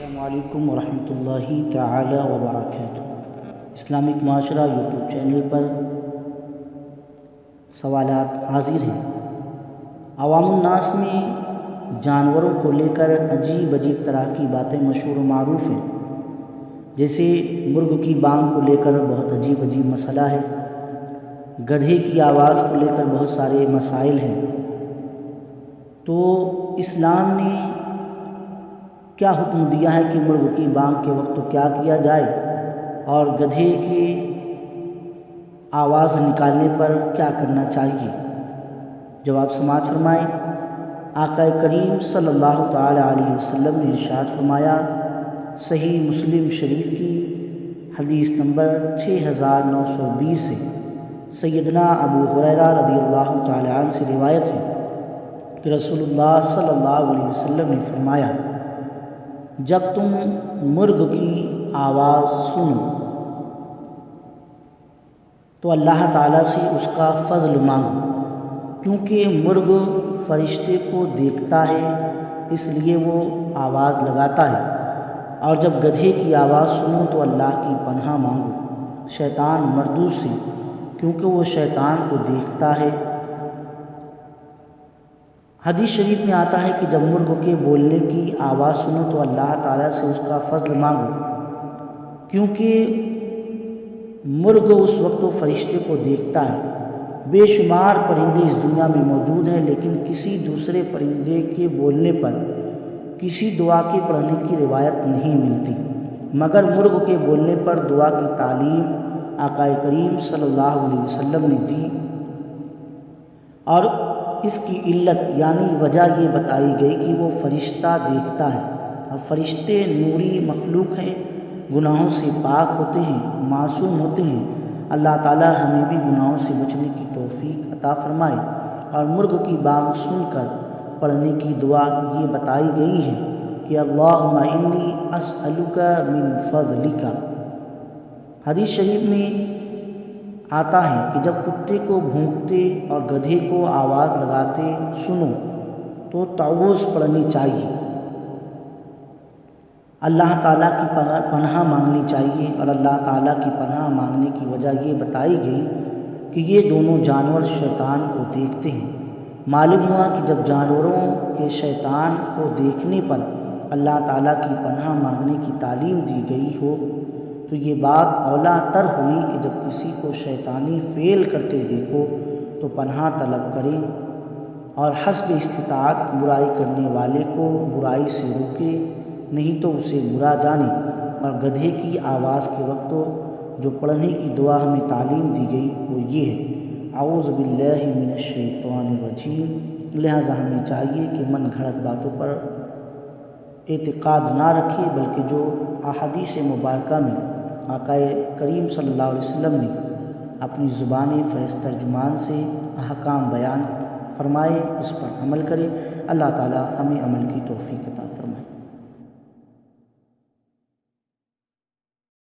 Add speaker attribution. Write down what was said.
Speaker 1: السلام علیکم ورحمۃ اللہ تعالی وبرکاتہ۔ اسلامک معاشرہ یوٹیوب چینل پر سوالات حاضر ہیں۔ عوام الناس میں جانوروں کو لے کر عجیب طرح کی باتیں مشہور و معروف ہیں، جیسے مرغ کی بانگ کو لے کر بہت عجیب مسئلہ ہے، گدھے کی آواز کو لے کر بہت سارے مسائل ہیں۔ تو اسلام نے کیا حکم دیا ہے کہ مرغ کی بانگ کے وقت کیا کیا جائے اور گدھے کی آواز نکالنے پر کیا کرنا چاہیے؟ جواب سماعت فرمائیں۔ آقا کریم صلی اللہ تعالی علیہ وسلم نے ارشاد فرمایا، صحیح مسلم شریف کی حدیث نمبر 6920 سے سیدنا ابو ہریرہ رضی اللہ تعالی عنہ سے روایت ہے کہ رسول اللہ صلی اللہ علیہ وسلم نے فرمایا، جب تم مرغ کی آواز سنو تو اللہ تعالیٰ سے اس کا فضل مانگو، کیونکہ مرغ فرشتے کو دیکھتا ہے اس لیے وہ آواز لگاتا ہے، اور جب گدھے کی آواز سنو تو اللہ کی پناہ مانگو شیطان مردود سے، کیونکہ وہ شیطان کو دیکھتا ہے۔ حدیث شریف میں آتا ہے کہ جب مرغ کے بولنے کی آواز سنو تو اللہ تعالیٰ سے اس کا فضل مانگو، کیونکہ مرغ اس وقت فرشتے کو دیکھتا ہے۔ بے شمار پرندے اس دنیا میں موجود ہیں، لیکن کسی دوسرے پرندے کے بولنے پر کسی دعا کے پڑھنے کی روایت نہیں ملتی، مگر مرغ کے بولنے پر دعا کی تعلیم آقا کریم صلی اللہ علیہ وسلم نے دی، اور اس کی علت یعنی وجہ یہ بتائی گئی کہ وہ فرشتہ دیکھتا ہے، اور فرشتے نوری مخلوق ہیں، گناہوں سے پاک ہوتے ہیں، معصوم ہوتے ہیں۔ اللہ تعالیٰ ہمیں بھی گناہوں سے بچنے کی توفیق عطا فرمائے۔ اور مرغ کی بانگ سن کر پڑھنے کی دعا یہ بتائی گئی ہے کہ اللہم انی اسألک من فضلک۔ حدیث شریف میں آتا ہے کہ جب کتے کو بھونکتے اور گدھے کو آواز لگاتے سنو تو تعوذ پڑھنی چاہیے، اللہ تعالیٰ کی پناہ مانگنی چاہیے، اور اللہ تعالیٰ کی پناہ مانگنے کی وجہ یہ بتائی گئی کہ یہ دونوں جانور شیطان کو دیکھتے ہیں۔ معلوم ہوا کہ جب جانوروں کے شیطان کو دیکھنے پر اللہ تعالیٰ کی پناہ مانگنے کی تعلیم دی گئی ہو تو یہ بات اولا تر ہوئی کہ جب کسی کو شیطانی فعل کرتے دیکھو تو پناہ طلب کریں، اور حسب استطاعت برائی کرنے والے کو برائی سے روکے، نہیں تو اسے برا جانے۔ اور گدھے کی آواز کے وقت جو پڑھنے کی دعا ہمیں تعلیم دی گئی وہ یہ ہے، اعوذ باللہ من الشیطان الرجیم۔ لہٰذا ہمیں چاہیے کہ من گھڑت باتوں پر اعتقاد نہ رکھے، بلکہ جو احادیث مبارکہ میں آقا کریم صلی اللہ علیہ وسلم نے اپنی زبان فیض ترجمان سے احکام بیان فرمائے اس پر عمل کرے۔ اللہ تعالی ہمیں عمل کی توفیق عطا فرمائے۔